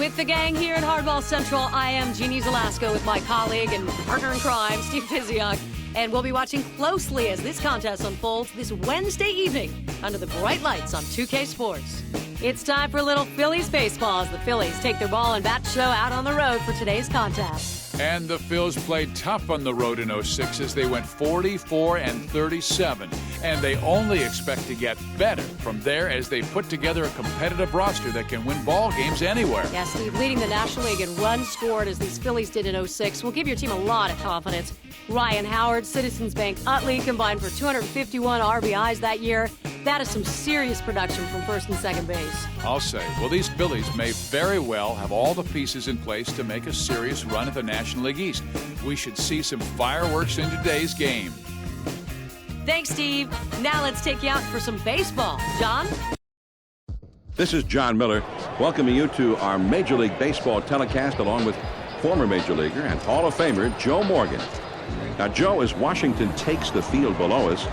With the gang here at Hardball Central, I am Jeannie Zalasko with my colleague and partner in crime, Steve Pizziak. And we'll be watching closely as this contest unfolds this Wednesday evening under the bright lights on 2K Sports. It's time for a little Phillies baseball as the Phillies take their ball and bat show out on the road for today's contest. And the Phils played tough on the road in 06 as they went 44-37. And they only expect to get better from there as they put together a competitive roster that can win ball games anywhere. Yeah, Steve, leading the National League in runs scored as these Phillies did in 06 will give your team a lot of confidence. Ryan Howard, Citizens Bank Utley combined for 251 RBIs that year. That is some serious production from first and second base. I'll say, well, these Phillies may very well have all the pieces in place to make a serious run at the National League East. We should see some fireworks in today's game. Thanks, Steve. Now let's take you out for some baseball. John? This is John Miller welcoming you to our Major League Baseball telecast along with former Major Leaguer and Hall of Famer Joe Morgan. Now, Joe, as Washington takes the field below us,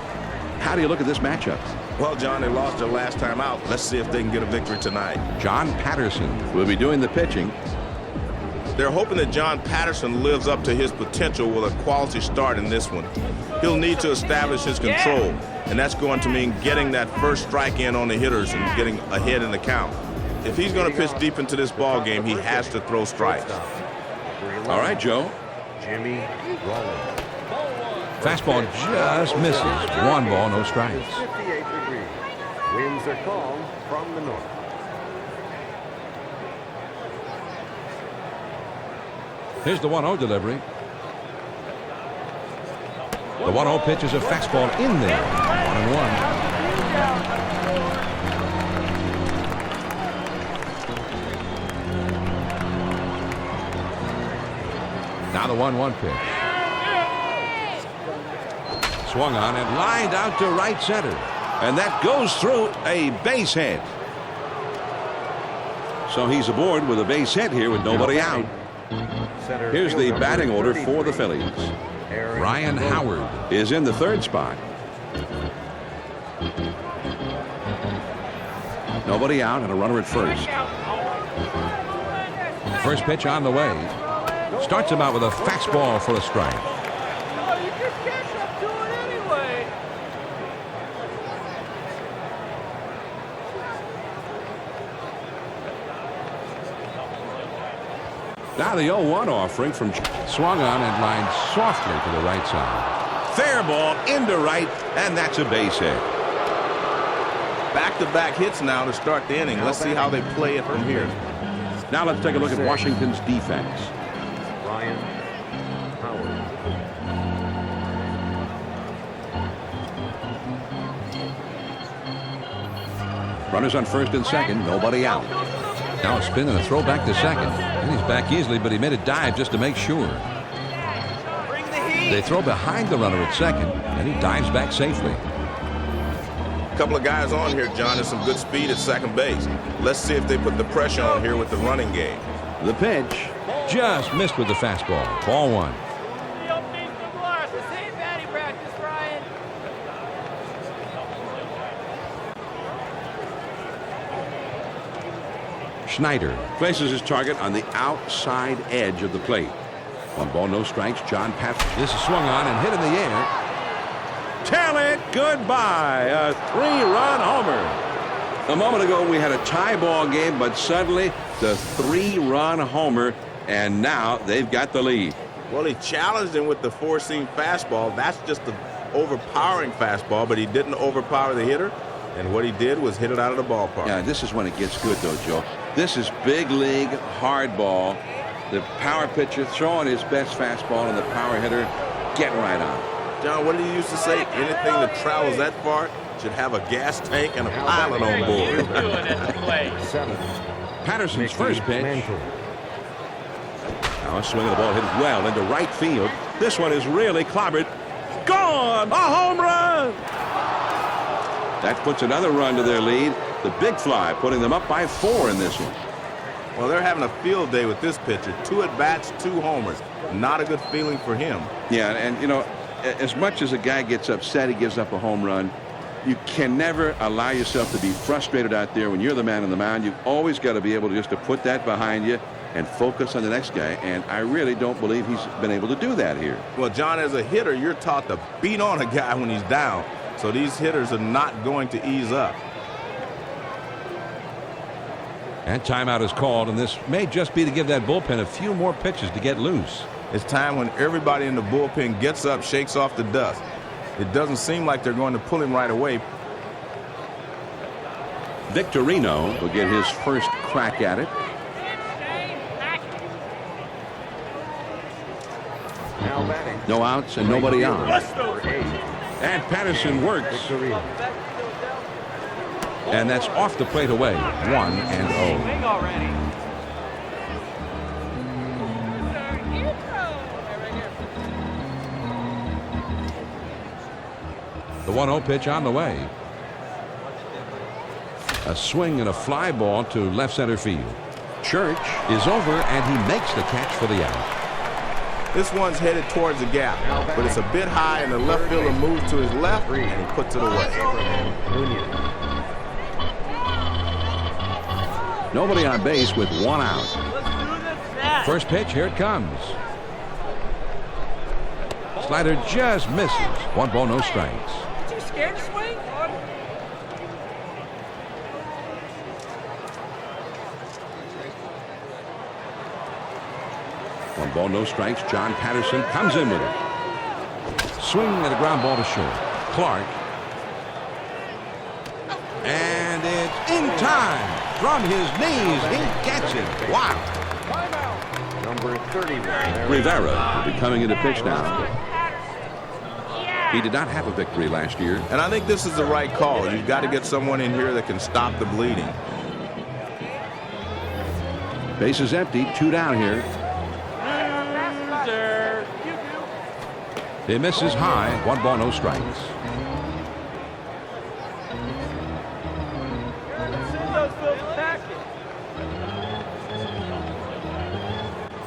how do you look at this matchup? Well, John, they lost their last time out. Let's see if they can get a victory tonight. John Patterson will be doing the pitching. They're hoping that John Patterson lives up to his potential with a quality start in this one. He'll need to establish his control, and that's going to mean getting that first strike in on the hitters and getting ahead in the count. If he's going to pitch deep into this ball game, he has to throw strikes. All right, Joe. Jimmy Rollins. Fastball just misses. 1 ball, no strikes. 58 degrees. Winds are calm from the north. Here's the 1-0 delivery. The 1-0 pitch is a fastball in there. 1-1. Now the 1-1 pitch. Swung on and lined out to right center. And that goes through a base hit. So he's aboard with a base hit here with nobody out. Here's the batting order for the Phillies. Ryan Howard Is in the third spot. Nobody out and a runner at first. First pitch on the way. Starts him out with a fastball for a strike. Now the 0-1 offering from Swung on and lined softly to the right side. fair ball into right, and that's a base hit. Back-to-back hits now to start the inning. Let's see how they play it from here. Now let's take a look at Washington's defense. Ryan Howard. Runners on first and second, nobody out. Now a spin and a throw back to second. And he's back easily, but he made a dive just to make sure. They throw behind the runner at second, and he dives back safely. A couple of guys on here, John, and some good speed at second base. Let's see if they put the pressure on here with the running game. The pitch. Just missed with the fastball. Ball one. Schneider places his target on the outside edge of the plate. 1 ball, no strikes. John Patterson. This is swung on and hit in the air. Tell it goodbye. A 3-run homer. A moment ago, we had a tie ball game, but suddenly the 3-run homer, and now they've got the lead. Well, he challenged him with the 4-seam fastball. That's just the overpowering fastball, but he didn't overpower the hitter. And what he did was hit it out of the ballpark. Yeah, this is when it gets good, though, Joe. This is big league hard ball. The power pitcher throwing his best fastball, and the power hitter getting right on it. John, what did he used to say? Anything that travels that far should have a gas tank and a pilot on board. Patterson's first pitch. Now a swing of the ball hit well into right field. This one is really clobbered. Gone! A home run! That puts another run to their lead. The big fly putting them up by 4 in this one. Well, they're having a field day with this pitcher. 2 at-bats, 2 homers. Not a good feeling for him. Yeah, and, you know, as much as a guy gets upset he gives up a home run, You can never allow yourself to be frustrated out there when you're the man on the mound. You've always got to be able to just to put that behind you and focus on the next guy. And I really don't believe he's been able to do that here. Well, John, as a hitter, you're taught to beat on a guy when he's down. So these hitters are not going to ease up. And timeout is called, and this may just be to give that bullpen a few more pitches to get loose. It's time when everybody in the bullpen gets up, shakes off the dust. It doesn't seem like they're going to pull him right away. Victorino will get his first crack at it. No outs and nobody on. And Patterson works. And that's off the plate away. 1-0. The 1-0 pitch on the way. A swing and a fly ball to left center field. Church is over, and he makes the catch for the out. This one's headed towards the gap, but it's a bit high, and the left fielder moves to his left, and he puts it away. Nobody on base with 1 out. First pitch, here it comes. Slider just misses. 1 ball, no strikes. Too scared to swing? 1 ball, no strikes. John Patterson comes in with it. Swing and a ground ball to short. Clark. And it's in time. From his knees, he gets it. Wow. Number 31. Rivera will be coming into pitch now. He did not have a victory last year. And I think this is the right call. You've got to get someone in here that can stop the bleeding. Base is empty. 2 down here. He misses high. 1 ball, no strikes.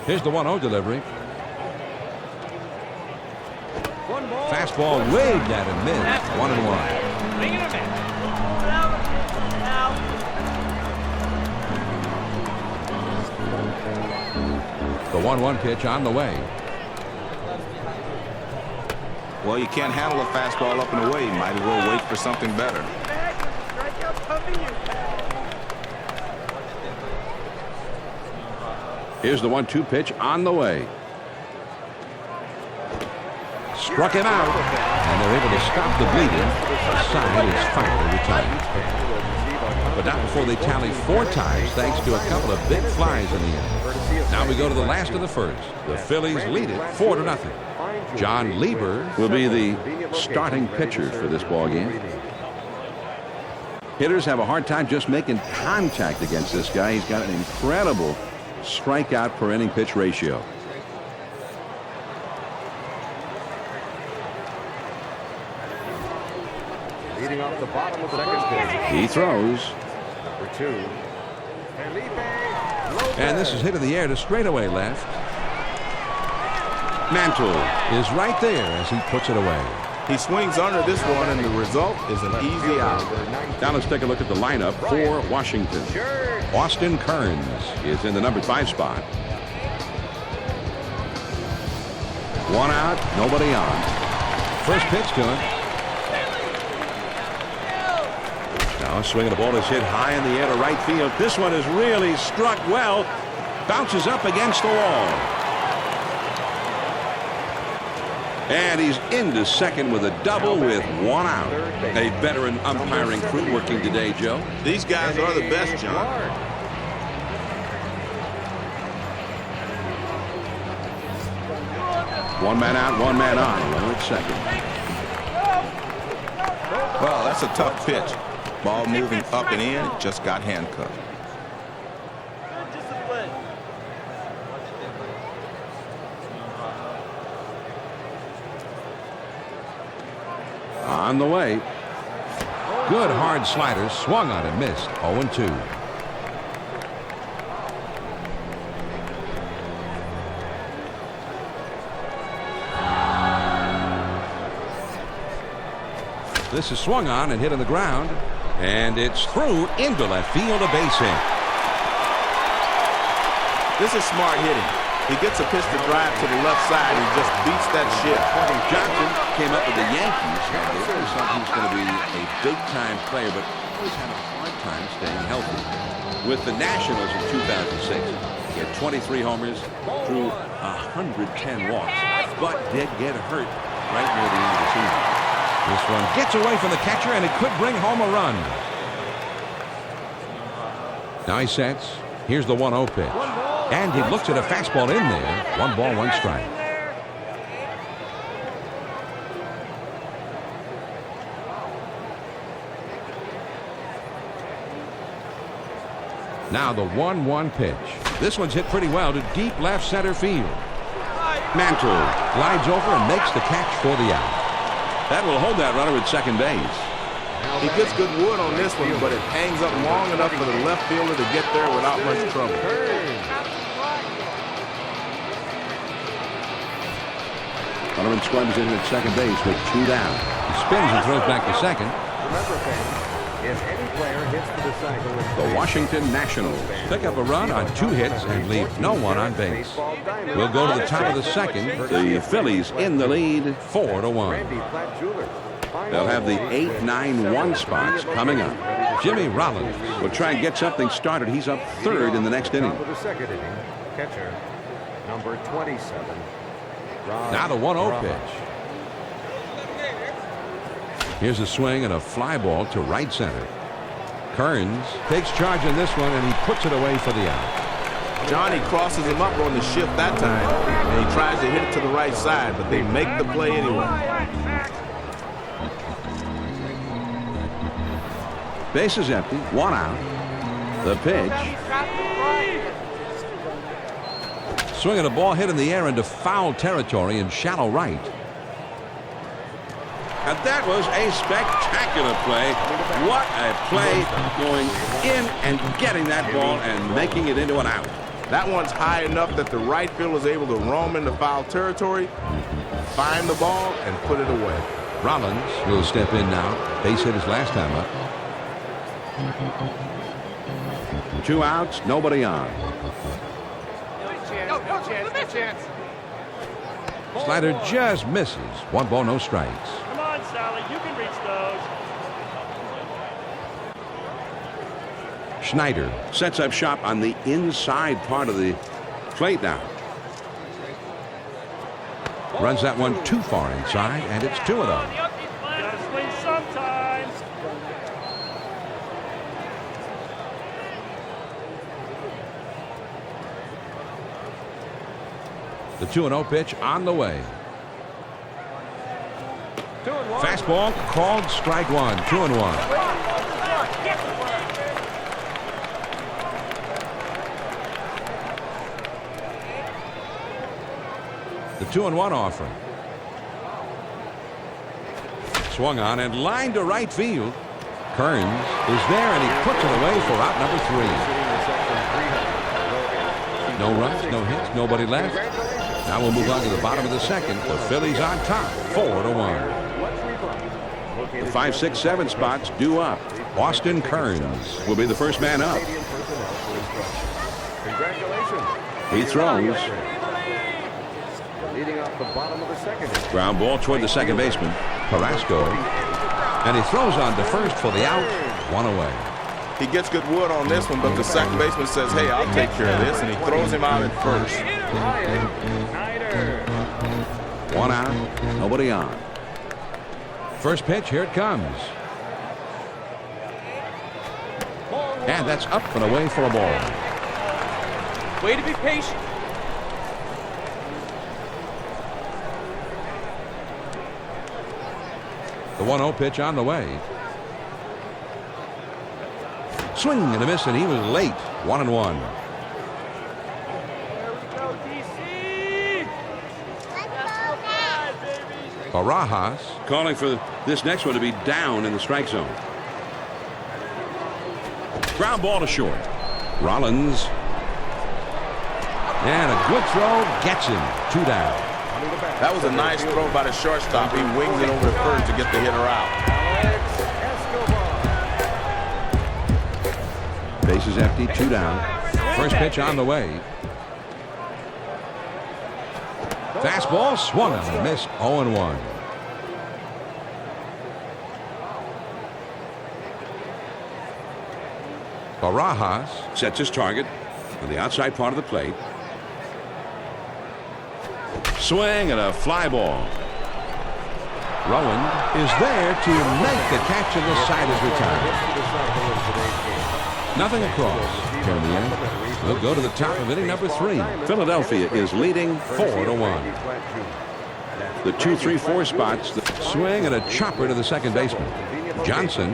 Here's the 1-0 delivery. Fastball waved at and missed. 1-1. Bring it in. The 1-1 pitch on the way. Well, you can't handle a fastball up and away. You might as well wait for something better. Here's the 1-2 pitch on the way. Struck him out, and they're able to stop the bleeding. The side is finally retired. But not before they tally 4 ties, thanks to a couple of big flies in the end. Now we go to the last of the first. The Phillies lead it 4-0. John Lieber Will be the starting pitcher for this ball game. Hitters have a hard time just making contact against this guy. He's got an incredible strikeout per inning pitch ratio. Leading off the bottom of the second pitch. He throws. Number 2. And this is hit in the air to straightaway left. Mantle Is right there as he puts it away. He swings under this one, and the result is an easy out. Now let's take a look at the lineup for Washington. Austin Kearns Is in the number 5 spot. 1 out, nobody on. First pitch to him. Now a swing and the ball is hit high in the air to right field. This one is really struck well. Bounces up against the wall. And he's into second with a double with 1 out. A veteran umpiring crew working today, Joe. These guys are the best, John. 1 man out, 1 man on. Runner at second. Well, that's a tough pitch. Ball moving up and in, it just got handcuffed. On the way. Good hard slider, swung on and missed. 0-2. This is swung on and hit on the ground. And it's through into left field, a base hit. This is smart hitting. He gets a pitch to drive to the left side. He just beats that shit. Johnson came up with the Yankees. And they always thought he was going to be a big-time player, but always had a hard time staying healthy. With the Nationals in 2006, he had 23 homers, drew 110 walks, but did get hurt right near the end of the season. This one gets away from the catcher, and it could bring home a run. Now he sets. Here's the 1-0 pitch. And he looks at a fastball in there. 1 ball, 1 strike. Now the 1-1 pitch. This one's hit pretty well to deep left center field. Mantle glides over and makes the catch for the out. That will hold that runner at second base. He gets good wood on this one, but it hangs up long enough for the left fielder to get there without much trouble. Donovan squares in at second base with 2 down. He spins and throws back to second. Remember, fans, if any player hits for the cycle, The Washington Nationals Pick up a run on 2 hits and leave no one on base. We'll go to the top of the second. The Phillies in the lead. 4-1. They'll have the 8-9-1 spots coming up. Jimmy Rollins will try and get something started. He's up 3rd in the next inning. For the second inning, catcher number 27. Now the 1-0 pitch. Here's a swing and a fly ball to right center. Kearns takes charge in this one, and he puts it away for the out. Johnny crosses him up on the shift that time, and he tries to hit it to the right side, but they make the play anyway. Base is empty. 1 out. The pitch. Swinging a ball hit in the air into foul territory in shallow right. And that was a spectacular play. What a play, going in and getting that ball and making it into an out. That one's high enough that the right fielder is able to roam into foul territory, find the ball, and put it away. Rollins will step in now. Base hit his last time up. 2 outs, nobody on. No chance. Slider just misses. 1 ball, no strikes. Come on, Sally, you can reach those. Schneider sets up shop on the inside part of the plate now. Runs that one too far inside, and it's 2-0. Gotta swing sometimes. The 2-0 pitch on the way. Fastball called strike 1. 2-1. The 2-1 offering. Swung on and lined to right field. Kearns is there, and he puts it away for out number 3. No runs, no hits, nobody left. Now we'll move on to the bottom of the second. The Phillies on top, 4-1. The 5, 6, 7 spots due up. Austin Kearns Will be the first man up. Congratulations. He throws. Leading off the bottom of the second. Ground ball toward the second baseman. Carrasco. And he throws on to first for the out. 1 away. He gets good wood on this one, but the second baseman says, hey, I'll take care of this, and he throws him out at first. 1 out, nobody on. First pitch, here it comes. And that's up and away for a ball. Way to be patient. The 1-0 pitch on the way. Swing and a miss, and he was late. 1-1. Barajas Calling for this next one to be down in the strike zone. Ground ball to short. Rollins. And a good throw gets him. 2 down. That was a nice throw by the shortstop. He wings it over to first to get the hitter out. Bases empty, 2 down. First pitch on the way. Fastball swung on and missed. 0-1. Barajas Sets his target on the outside part of the plate. Swing and a fly ball. Rowan is there to make the catch, and the side is retired. Nothing across here in the end. We'll go to the top of inning number 3. Philadelphia is leading 4-1. the 2-3-4 spots. Swing and a chopper to the second baseman. Johnson.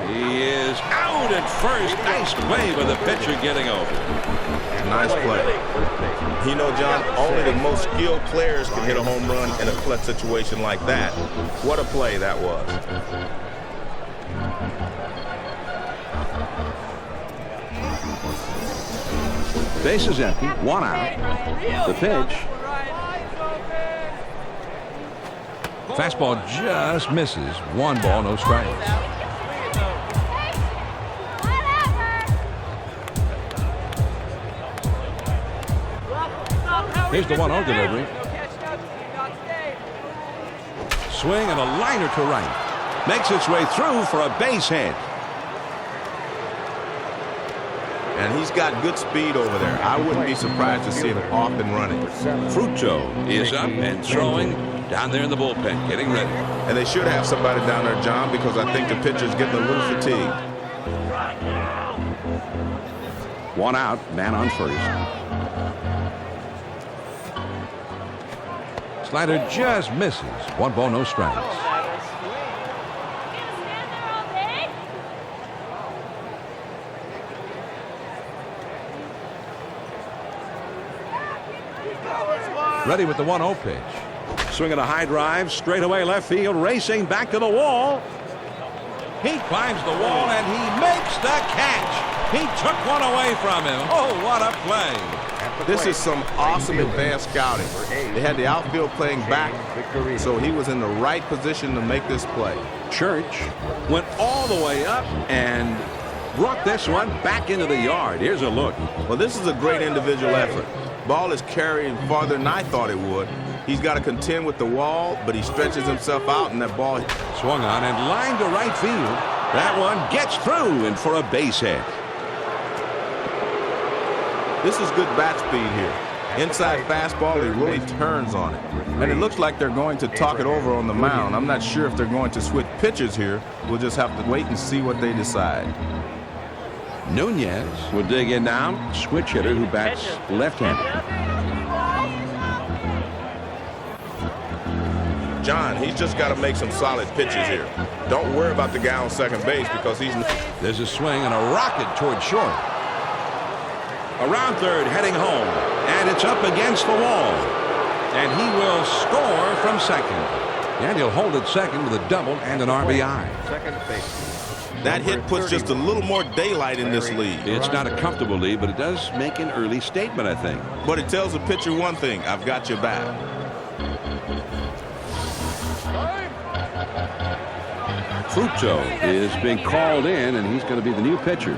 He is out at first. Nice play by the pitcher getting over. Nice play. You know, John, only the most skilled players can hit a home run in a clutch situation like that. What a play that was. Base is empty. 1 out. The pitch. Fastball just misses. 1 ball, no strikes. Here's the 1-0 delivery. Swing and a liner to right. Makes its way through for a base hit. And he's got good speed over there. I wouldn't be surprised to see him off and running. Fructo is up and throwing down there in the bullpen, getting ready. And they should have somebody down there, John, because I think the pitcher's getting a little fatigued. 1 out, man on first. Slider just misses. 1 ball, no strikes. Ready with the 1-0 pitch. Swinging a high drive, straight away left field, racing back to the wall. He climbs the wall and he makes the catch. He took one away from him. Oh, what a play. This is some awesome advanced scouting. They had the outfield playing back, so he was in the right position to make this play. Church went all the way up and brought this one back into the yard. Here's a look. Well, this is a great individual effort. Ball is carrying farther than I thought it would. He's got to contend with the wall, but he stretches himself out, and that ball swung on and lined to right field. That one gets through and for a base hit. This is good bat speed here. Inside fastball, he really turns on it. And it looks like they're going to talk it over on the mound. I'm not sure if they're going to switch pitchers here. We'll just have to wait and see what they decide. Nunez will dig in now. Switch hitter who bats left-handed. John, he's just got to make some solid pitches here. Don't worry about the guy on second base because he's... There's a swing and a rocket toward short. Around third, heading home. And it's up against the wall. And he will score from second. And he'll hold at second with a double and an RBI. Second base. That hit puts just a little more daylight in this lead. It's not a comfortable lead, but it does make an early statement, I think. But it tells the pitcher one thing: I've got your back. Fructo is being called in, and he's going to be the new pitcher.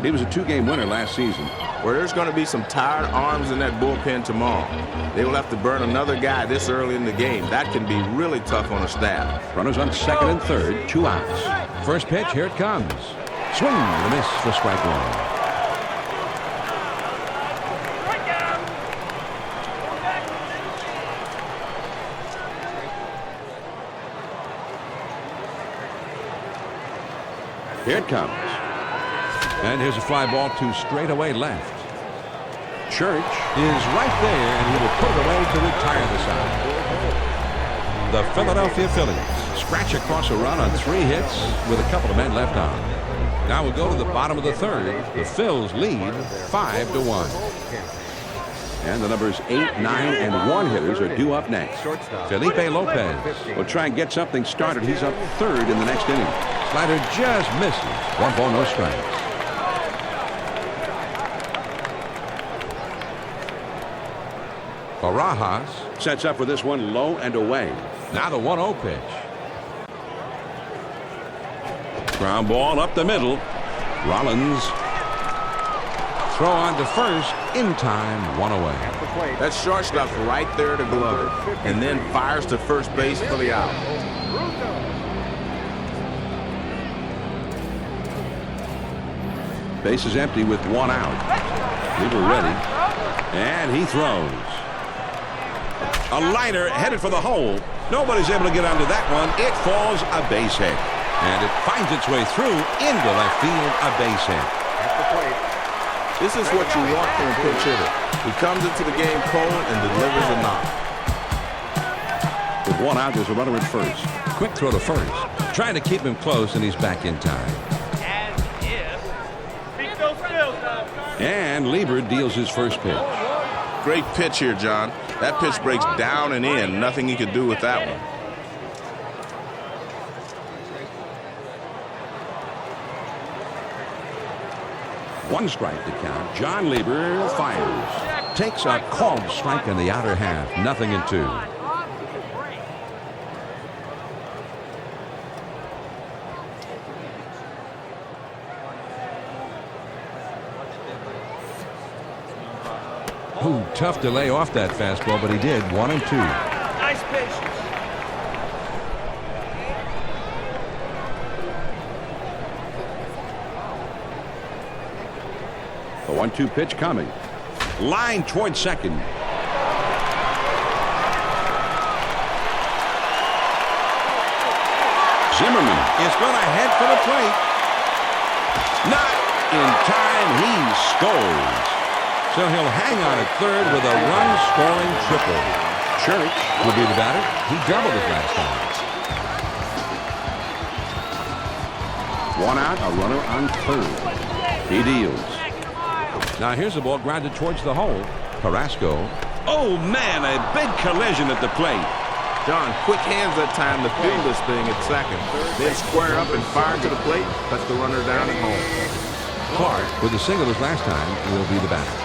He was a 2-game winner last season. Well, there's going to be some tired arms in that bullpen tomorrow. They will have to burn another guy this early in the game. That can be really tough on a staff. Runners on second and third, 2 outs. First pitch, here it comes. Swing and a miss for strike 1. Here it comes. And here's a fly ball to straightaway left. Church is right there, and he will put it away to retire the side. The Philadelphia Phillies scratch across a run on 3 hits with a couple of men left on. Now we'll go to the bottom of the third. The Phils lead 5-1. And the numbers 8, 9, and 1 hitters are due up next. Felipe Lopez will try and get something started. He's up third in the next inning. Slider just misses. 1 ball, no strikes. Barajas sets up for this one low and away. Now the 1-0 pitch. Ground ball up the middle. Rollins. Throw on to first. In time. One away. That shortstop's right there to glove it, and then fires to first base for the out. Base is empty with one out. Lieber ready. And he throws. A liner headed for the hole. Nobody's able to get onto that one. It falls a base hit. And it finds its way through into left field, a base hit. This is what you want from a pinch hitter. He comes into the game cold and delivers a knock. With one out, there's a runner at first. Quick throw to first. Trying to keep him close, and he's back in time. And Lieber deals his first pitch. Great pitch here, John. That pitch breaks down and in. Nothing he could do with that one. One strike to count. John Lieber fires. Takes a called strike in the outer half. 0-2. Ooh, tough to lay off that fastball, but he did. 1-2. Nice pitch. The 1-2 pitch coming. Line towards second. Zimmerman is going to head for the plate. Not in time. He scores. So he'll hang on at third with a run-scoring triple. Church will be the batter. He doubled it last time. One out, a runner on third. He deals. Now here's the ball grounded towards the hole. Carrasco. Oh, man, a big collision at the plate. John, quick hands that time to field this thing at second. Then square up and fire to the plate. Puts the runner down at home. Clark, with the single as last time, will be the batter.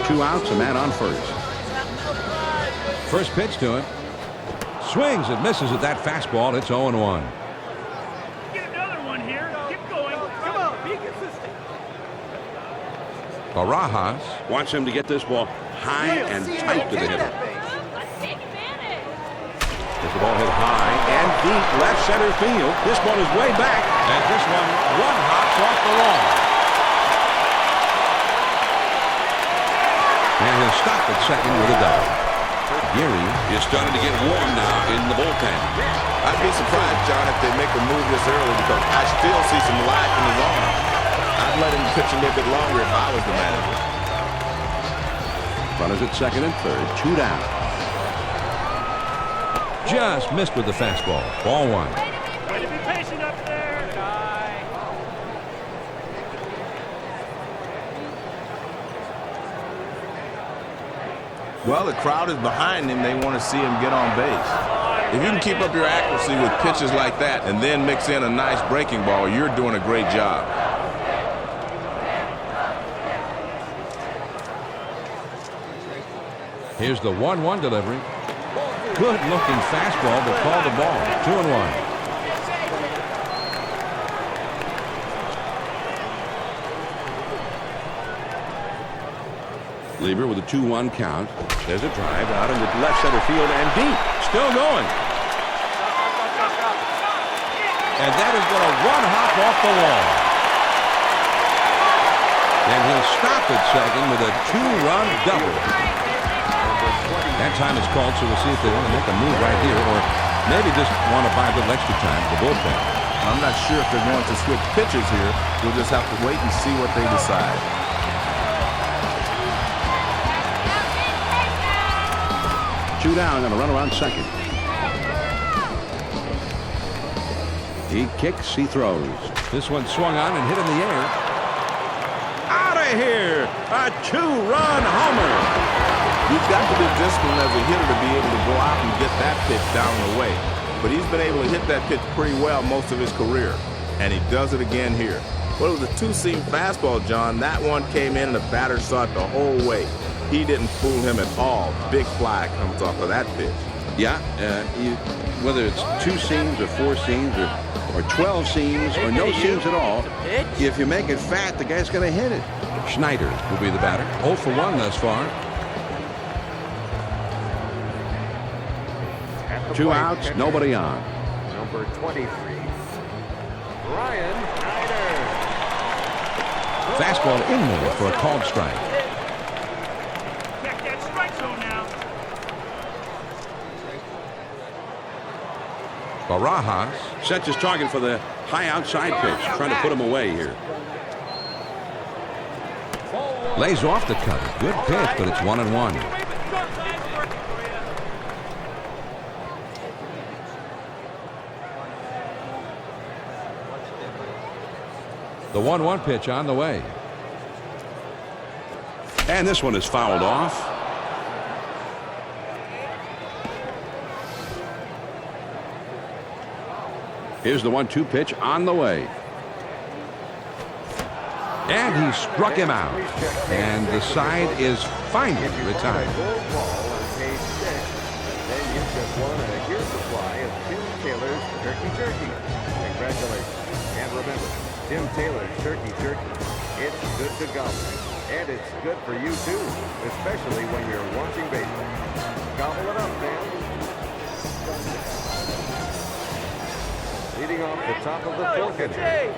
2 outs, a man on first. First pitch to him. Swings and misses at that fastball. It's 0-1. Get another one here. Keep going. Come on, be consistent. Barajas. Wants him to get this ball high and tight to the hitter. There's the ball hit high and deep left center field. This ball is way back. And this one hops off the wall. And he'll stop at second with a double. Geary Is starting to get warm now in the bullpen. I'd be surprised, John, if they make a move this early because I still see some life in his arm. I'd let him pitch a little bit longer if I was the manager. Runners at second and third. 2 down. just missed with the fastball. Ball 1. Way to be patient up there. Well, the crowd is behind him. They want to see him get on base. If you can keep up your accuracy with pitches like that and then mix in a nice breaking ball, you're doing a great job. Here's the 1-1 delivery. Good looking fastball, but called the ball. 2-1. Lieber with a 2-1 count. There's a drive out into left center field and deep. Still going. And that is going to one hop off the wall. And he'll stop at second with a 2-run double. That time is called, so we'll see if they want to make a move right here or maybe just want to buy a little extra time for the bullpen. I'm not sure if they're going to switch pitchers here. We'll just have to wait and see what they decide. Two down and a runner on second. He kicks, he throws. This one swung on and hit in the air. Out of here! A 2-run homer! You've got to be disciplined as a hitter to be able to go out and get that pitch down and away. But he's been able to hit that pitch pretty well most of his career. And he does it again here. Well, it was a two-seam fastball, John. That one came in and the batter saw it the whole way. He didn't fool him at all. Big fly comes off of that pitch. Yeah, whether it's 2 seams or 4 seams or 12 seams or no seams at all, if you make it fat, the guy's going to hit it. Schneider will be the batter. 0 for 1 thus far. 2 outs, nobody on. Number 23, Ryan Schneider. Fastball in there for a called strike. Check that strike zone now. Barajas Sets his target for the high outside pitch, trying to put him away here. lays off the cutter. Good pitch, but it's 1-1. The 1-1 pitch on the way. And this one is fouled off. Here's the 1-2 pitch on the way. And he struck him out. And the side is finally retired. Then you just won a year supply of Tim Taylor's Turkey Jerky. Congratulations. And remember, Tim Taylor's Turkey Jerky. It's good to go. And it's good for you too, especially when you're watching baseball. Gobble it up, man. Leading off the top of the fourth inning.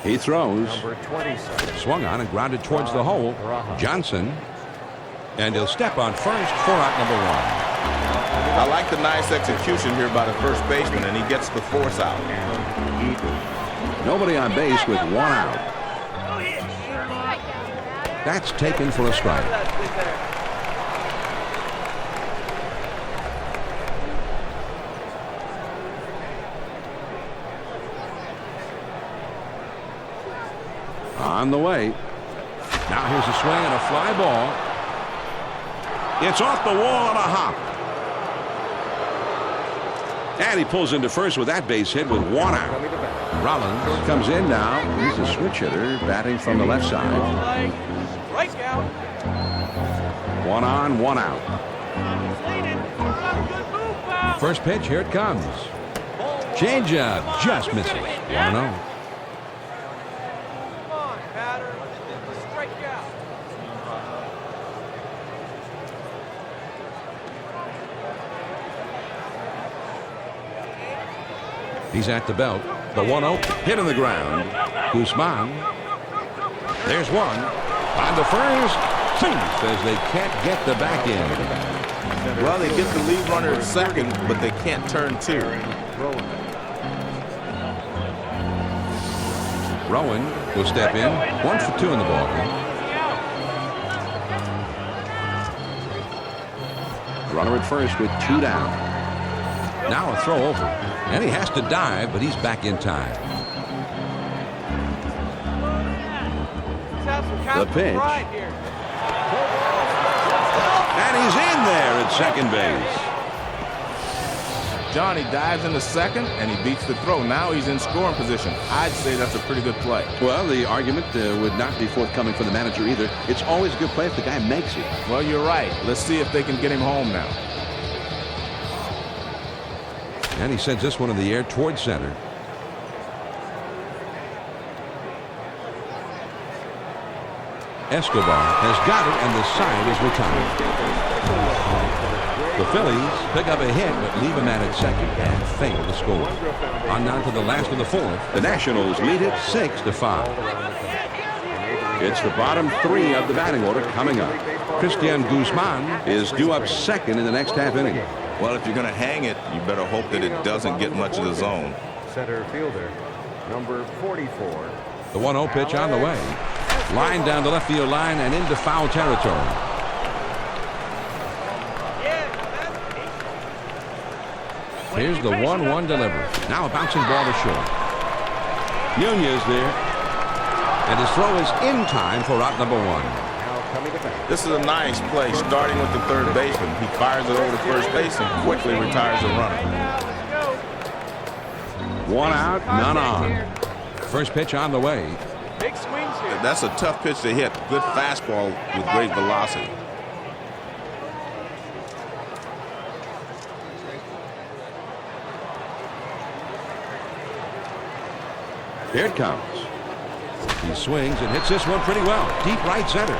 He throws. Number 27. Swung on and grounded towards the hole. Johnson. And he'll step on first for out number 1. I like the nice execution here by the first baseman, and he gets the force out. Nobody on base with 1 out. That's taken for a strike. On the way. Now here's a swing and a fly ball. It's off the wall on a hop. And he pulls into first with that base hit with 1 out. Rollins Comes in now. He's a switch hitter batting from the left side. 1 on, 1 out. First pitch, here it comes. Changeup just misses. 1-0. He's at the belt. The 1-0 hit on the ground. Guzman. There's one. On the first. As they can't get the back end. Well, they get the lead runner at second, but they can't turn 2. Rowan will step in. 1 for 2 in the ballgame. Runner at first with 2 down. Now a throw over. And he has to dive, but he's back in time. The pitch. And he's in there at second base. Johnny dives into second, and he beats the throw. Now he's in scoring position. I'd say that's a pretty good play. Well, the argument would not be forthcoming for the manager either. It's always a good play if the guy makes it. Well, you're right. Let's see if they can get him home now. And he sends this one in the air towards center. Escobar has got it, and the side is retired. The Phillies pick up a hit, but leave him at second and fail to score. On down to the last of the fourth. The Nationals lead it 6-5. It's the bottom 3 of the batting order coming up. Christian Guzman Is due up second in the next half inning. Well, if you're going to hang it, you better hope that it doesn't get much of the zone. Center fielder, number 44. The 1-0 pitch on the way. Line down the left field line and into foul territory. Here's the 1-1 delivery. Now a bouncing ball to short. Nunez there. And his throw is in time for out number 1. This is a nice play, starting with the third baseman. He fires it over to first base and quickly retires the runner. 1 out, none on. First pitch on the way. Big swings here. That's a tough pitch to hit. Good fastball with great velocity. Here it comes. He swings and hits this one pretty well. Deep right center.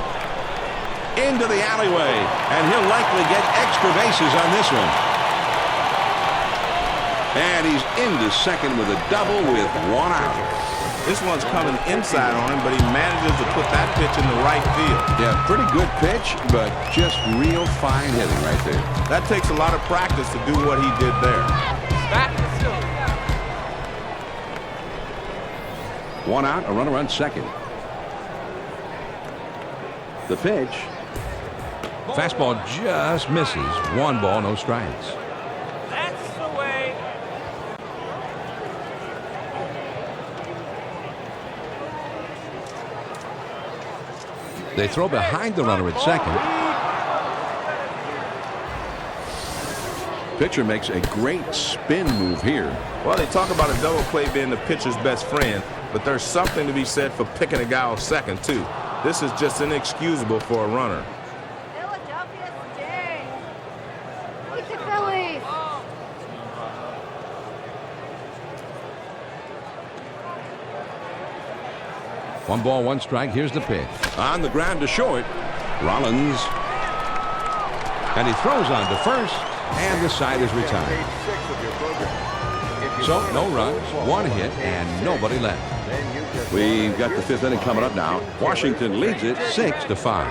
Into the alleyway. And he'll likely get extra bases on this one. And he's into second with a double with 1 out. This one's coming inside on him, but he manages to put that pitch in the right field. Yeah, pretty good pitch, but just real fine hitting right there. That takes a lot of practice to do what he did there. Back to Phillies. 1 out, a runner on second. The pitch. Fastball just misses. 1 ball, no strikes. That's the way. They throw behind the runner at second. Pitcher makes a great spin move here. Well, they talk about a double play being the pitcher's best friend, but there's something to be said for picking a guy off second, too. This is just inexcusable for a runner. Philadelphia stinks. Beat the Phillies. One ball, 1 strike. Here's the pitch. On the ground to short. Rollins. And he throws on to first. And the side is retired. So no runs, 1 hit, and nobody left. We've got the 5th inning coming up now. Washington leads it 6-5.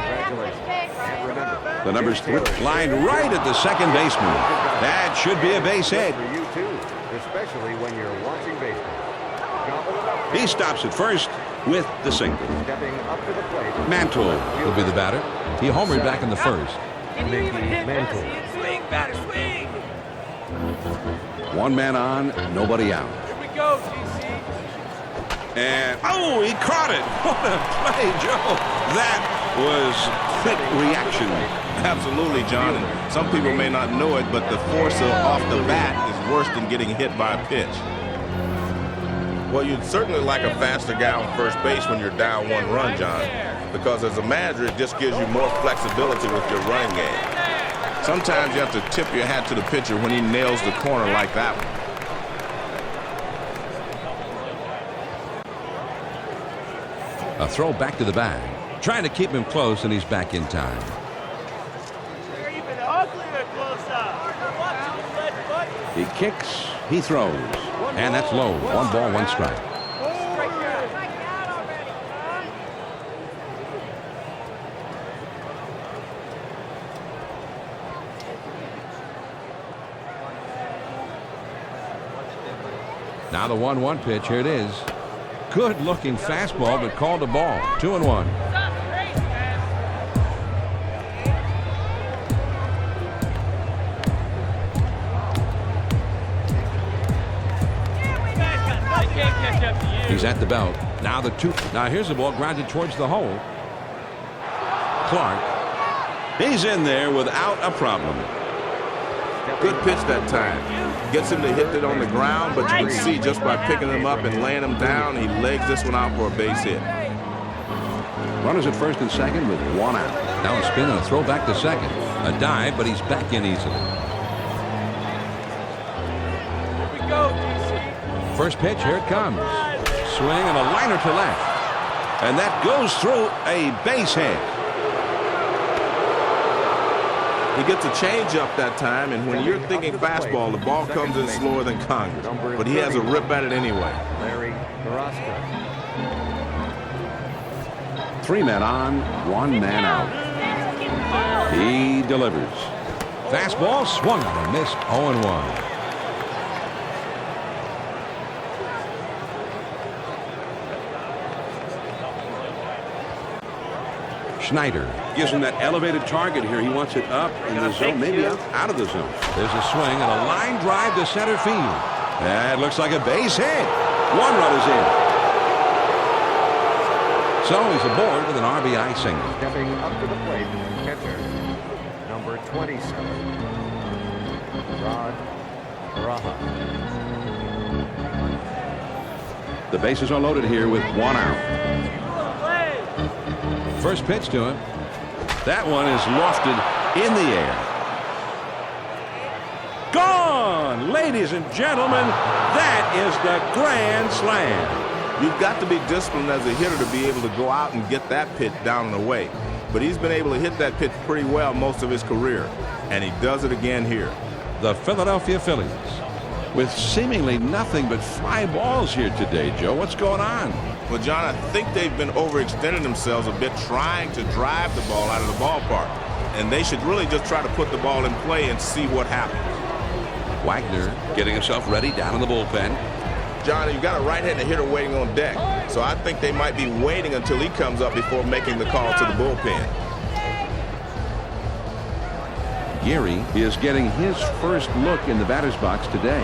The number's 3 lined right at the second baseman. That should be a base hit. For you too, especially when you're watching baseball. He stops at first with the single. Stepping up to the plate. Mantle will be the batter. He homered back in the first. Can you even hit Mantle. this? Swing, batter, swing. 1 man on, nobody out. Here we go, GC. And, oh, he caught it. What a play, Joe. That was quick reaction. Absolutely, John. And some people may not know it, but the force off the bat is worse than getting hit by a pitch. Well, you'd certainly like a faster guy on first base when you're down 1 run, John, because as a manager, it just gives you more flexibility with your running game. Sometimes you have to tip your hat to the pitcher when he nails the corner like that one. A throw back to the bag. Trying to keep him close, and he's back in time. They're even uglier close up. Watch him, lead butt. He kicks, he throws. And that's low. 1 ball, 1 strike. Strike out. Now the 1-1 pitch. Here it is. Good looking fastball, but called a ball. 2-1. He's at the belt. Now the 2. Now here's the ball grounded towards the hole. Clark. He's in there without a problem. Good pitch that time. Gets him to hit it on the ground, but you can see just by picking him up and laying him down, he legs this one out for a base hit. Runners at first and second with 1 out. Now a spin and a throw back to second. A dive, but he's back in easily. Here we go, GC. First pitch, here it comes. Swing and a liner to left. And that goes through a base hit. He gets a changeup that time, and when you're thinking fastball, the ball comes in slower than Congress. But he has a rip at it anyway. Larry Carrasco. 3 men on, 1 man out. He delivers. Fastball swung on and missed. 0-1. Schneider. Gives him that elevated target here. He wants it up in the zone, maybe out of the zone. There's a swing and a line drive to center field. That looks like a base hit. 1 run is in. So he's aboard with an RBI single. Stepping up to the plate, catcher, number 27, Rod Raha. The bases are loaded here with 1 out. First pitch to him. That one is lofted in the air. Gone! Ladies and gentlemen, that is the grand slam. You've got to be disciplined as a hitter to be able to go out and get that pitch down and away. But he's been able to hit that pitch pretty well most of his career, and he does it again here. The Philadelphia Phillies. With seemingly nothing but fly balls here today, Joe. What's going on? Well, John, I think they've been overextending themselves a bit trying to drive the ball out of the ballpark. And they should really just try to put the ball in play and see what happens. Wagner getting himself ready down in the bullpen. John, you've got a right-handed hitter waiting on deck. So I think they might be waiting until he comes up before making the call to the bullpen. Geary is getting his first look in the batter's box today.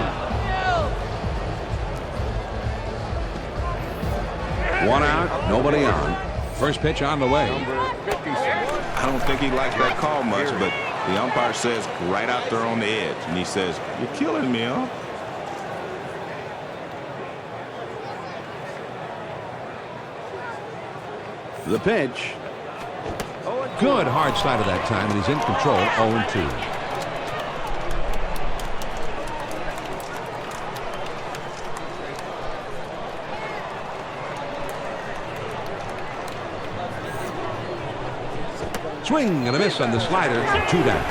One out, nobody on. First pitch on the way. I don't think he likes that call much, but the umpire says right out there on the edge. And he says, "You're killing me, huh?" The pitch. Good hard slider that time, and he's in control, 0-2. Swing and a miss on the slider. 2 down.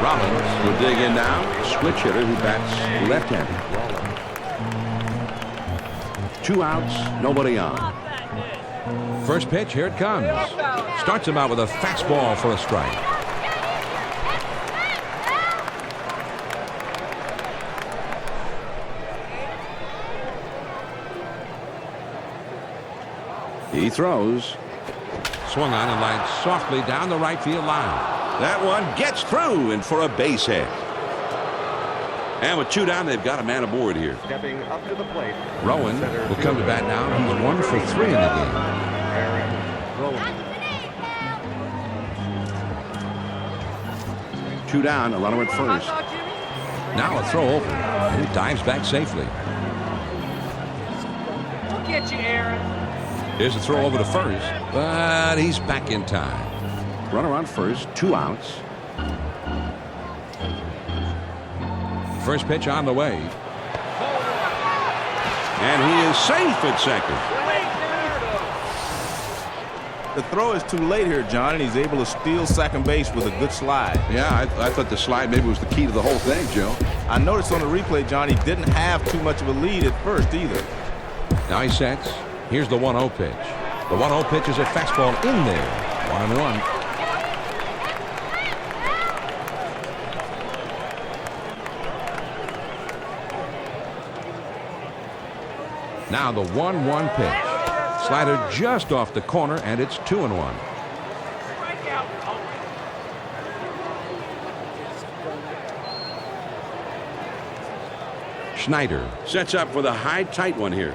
Rollins will dig in now. Switch hitter who bats left-handed. 2 outs, nobody on. First pitch, here it comes. Starts him out with a fastball for a strike. He throws. Swung on and lined softly down the right field line. That one gets through and for a base hit. And with 2 down, they've got a man aboard here. Stepping up to the plate. Rowan will come to bat now. He's 1 for 3 in the game. Rowan. 2 down, a runner at first. Now a throw over, and he dives back safely. We'll get you, Aaron. Here's a throw over to first, but he's back in time. Runner on first, 2 outs. First pitch on the way. And he is safe at second. The throw is too late here, John, and he's able to steal second base with a good slide. Yeah, I thought the slide maybe was the key to the whole thing, Joe. I noticed on the replay, John, he didn't have too much of a lead at first either. Now he sets. Here's the 1-0 pitch. The 1-0 pitch is a fastball in there. 1-1. Now the 1-1 pitch. Slider just off the corner, and it's 2-1. Schneider Sets up for the high, tight one here.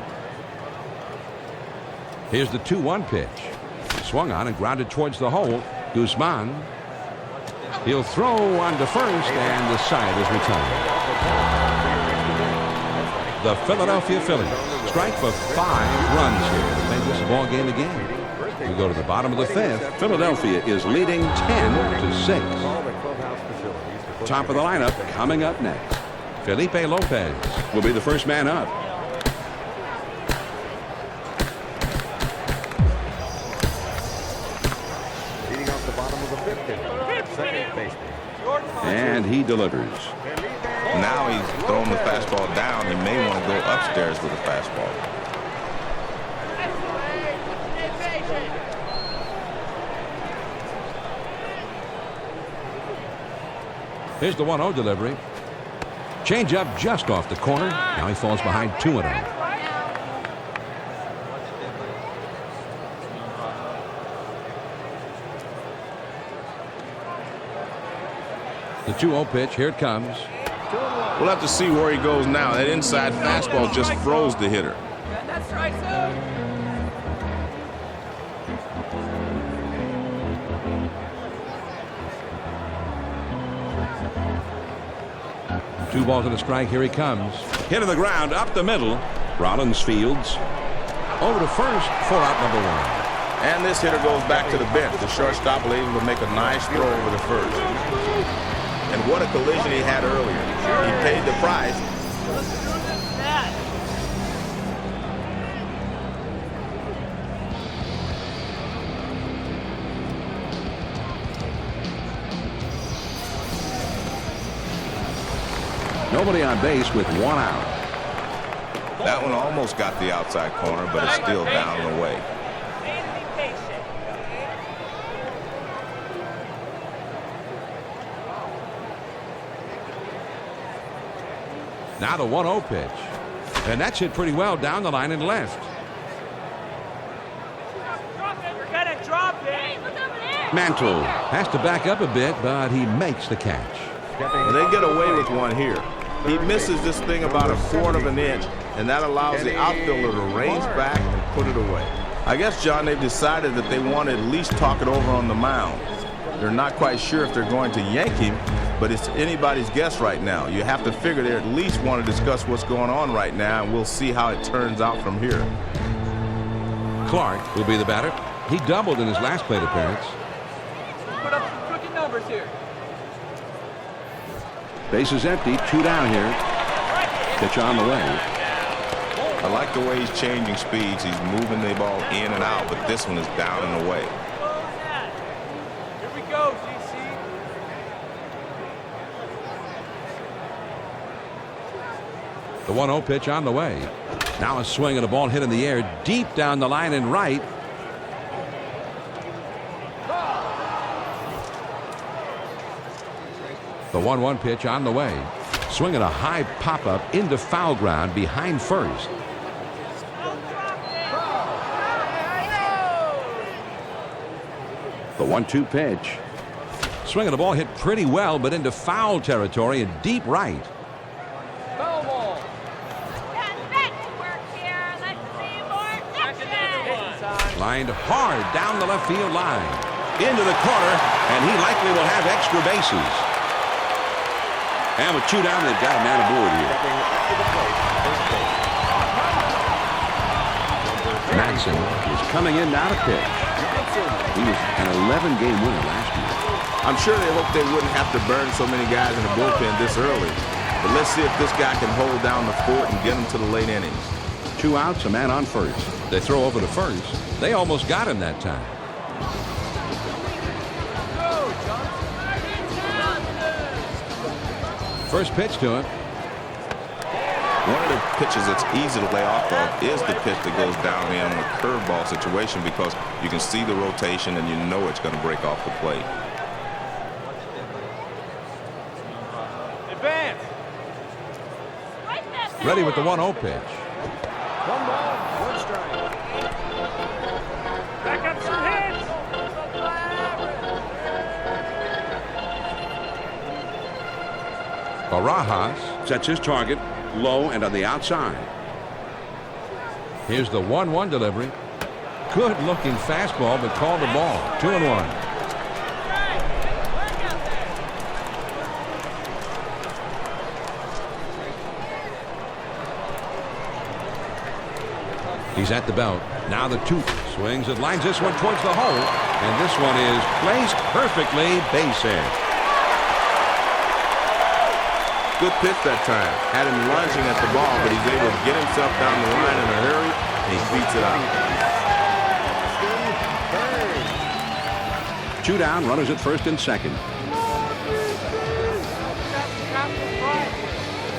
Here's the 2-1 pitch. Swung on and grounded towards the hole. Guzman. He'll throw on to first, and the side is retired. The Philadelphia Phillies strike for 5 runs here to make this a ball game again. We go to the bottom of the 5th. Philadelphia is leading 10-6. Top of the lineup coming up next. Felipe Lopez Will be the first man up. Leading off the bottom of the 5th inning. Second baseman. And he delivers. Now he's throwing the fastball down. He may want to go upstairs with the fastball. Here's the 1-0 delivery. Change up just off the corner. Now he falls behind 2-0. The 2-0 pitch. Here it comes. We'll have to see where he goes now. That inside fastball just froze the hitter. That's right, sir. 2 balls and a strike. Here he comes. Hit to the ground, up the middle. Rollins fields. Over to first for out number 1. And this hitter goes back to the bench. The shortstop was able to make a nice throw over the first. And what a collision he had earlier. He paid the price. Nobody on base with 1 out. That one almost got the outside corner, but it's still down and away. Now the 1-0 pitch. And that's hit pretty well down the line and left. Mantle has to back up a bit, but he makes the catch. Well, they get away with one here. He misses this thing about 1/4 of an inch, and that allows the outfielder to range back and put it away. I guess, John, they've decided that they want to at least talk it over on the mound. They're not quite sure if they're going to yank him, but it's anybody's guess right now. You have to figure they at least want to discuss what's going on right now, and we'll see how it turns out from here. Clark will be the batter. He doubled in his last plate appearance. Put up some crooked numbers here. Base is empty. 2 down here. Pitch on the way. I like the way he's changing speeds. He's moving the ball in and out, but this one is down and away. Here we go, GC. The 1-0 pitch on the way. Now a swing and a ball hit in the air deep down the line and right. The 1-1 pitch on the way. Swinging a high pop-up into foul ground behind first. The 1-2 pitch. Swinging a ball hit pretty well, but into foul territory and deep right. Lined hard down the left field line. Into the corner, and he likely will have extra bases. And with 2 down, they've got a man aboard here. Madsen is coming in now to pitch. He was an 11-game winner last year. I'm sure they hope they wouldn't have to burn so many guys in the bullpen this early. But let's see if this guy can hold down the fort and get him to the late innings. 2 outs, a man on first. They throw over to first. They almost got him that time. First pitch to him. One of the pitches that's easy to lay off of is the pitch that goes down in a curveball situation because you can see the rotation and you know it's going to break off the plate. Advance. Ready with the 1-0 pitch. 1 ball, 1 strike. Back up some hits. Barajas Sets his target low and on the outside. Here's the 1-1 delivery. Good looking fastball, but called the ball. 2-1. He's at the belt. Now the 2 swings and lines this one towards the hole. And this one is placed perfectly, base hit. Good pitch that time. Had him lunging at the ball, but he's able to get himself down the line in a hurry, and he beats it out. 2 down, runners at first and second.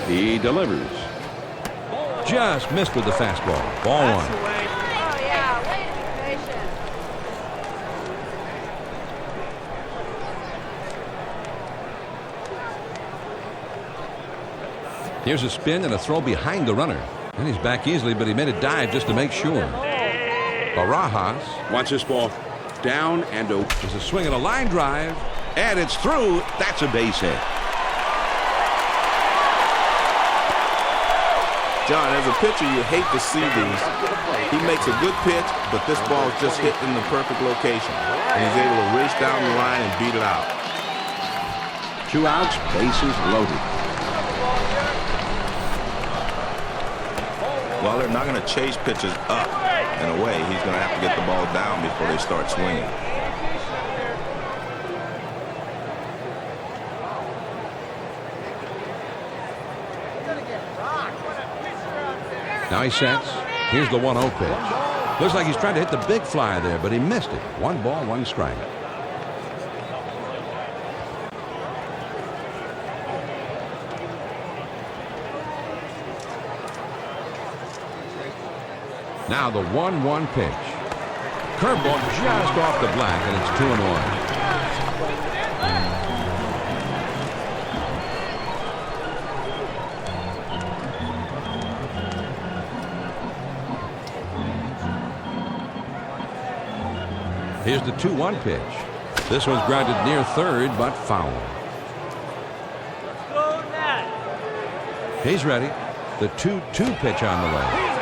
He delivers. Just missed with the fastball. Ball 1. Oh, yeah, way to be patient. Here's a spin and a throw behind the runner. And he's back easily, but he made a dive just to make sure. Barajas Wants this ball down and over. is a swing and a line drive. And it's through. That's a base hit. John, as a pitcher, you hate to see these. He makes a good pitch, but this ball is just hit in the perfect location. And he's able to race down the line and beat it out. 2 outs, bases loaded. Well, they're not going to chase pitches up and away. He's going to have to get the ball down before they start swinging. Now he sets. Here's the 1-0 pitch. Looks like he's trying to hit the big fly there, but he missed it. 1 ball, 1 strike. Now the 1-1 pitch. Curveball just off the black, and it's 2-1. Here's the 2-1 pitch. This one's grounded near third, but foul. He's ready. The 2-2 pitch on the way.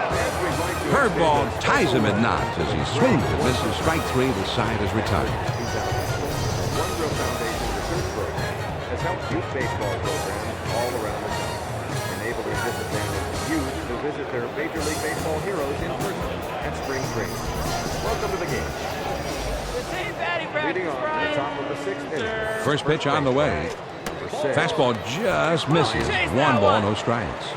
Curveball ties him at knots as he swings and misses. Strike three. The side is retired. One Drill Foundation research program has helped youth baseball programs all around the country, enabling disadvantaged youth to visit their Major League Baseball heroes in person at spring training. Welcome to the game. Leading on at the top of the sixth inning. First pitch on the way. Fastball just misses. 1 ball, no strikes.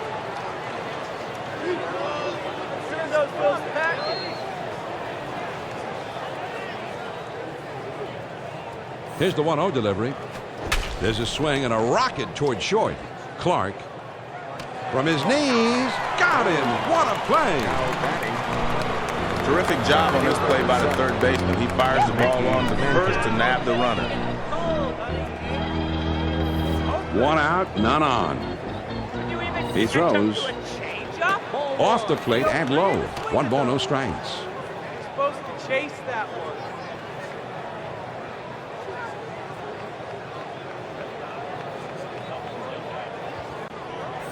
Here's the 1-0 delivery. There's a swing and a rocket toward short. Clark from his knees. Got him. What a play. Terrific job on this play by the third baseman. He fires the ball on to first to nab the runner. 1 out, none on. He throws Off the plate and low. 1 ball, no strikes. Supposed to chase that one.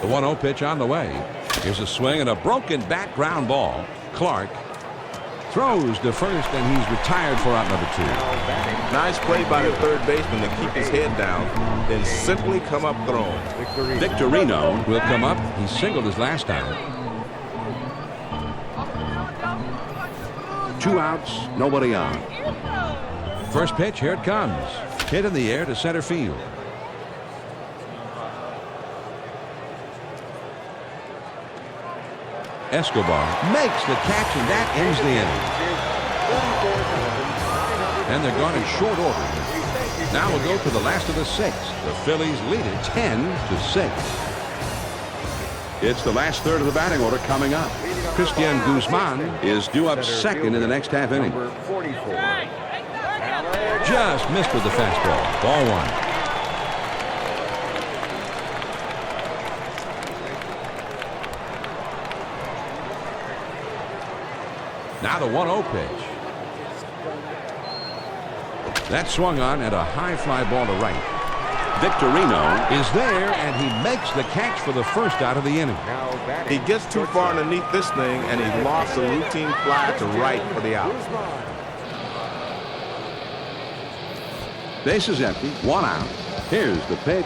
The 1-0 pitch on the way. Here's a swing and a broken back ground ball. Clark throws to first, and he's retired for out number 2. Nice play by the third baseman to keep his head down, then simply come up throwing. Victorino. Will come up. He singled his last out. 2 outs, nobody on. First pitch, here it comes. Hit in the air to center field. Escobar makes the catch, and that ends the inning. And they're gone in short order. Now we'll go to the last of the 6. The Phillies lead it 10-6. It's the last third of the batting order coming up. Christian Guzman Is due up second in the next half inning. Number 44. just missed with the fastball. Ball 1. Now the 1-0 pitch. That swung on at a high fly ball to right. Victorino Is there, and he makes the catch for the first out of the inning. He gets too far underneath this thing, and he lost a routine fly to right for the out. Base is empty. 1 out. Here's the pitch.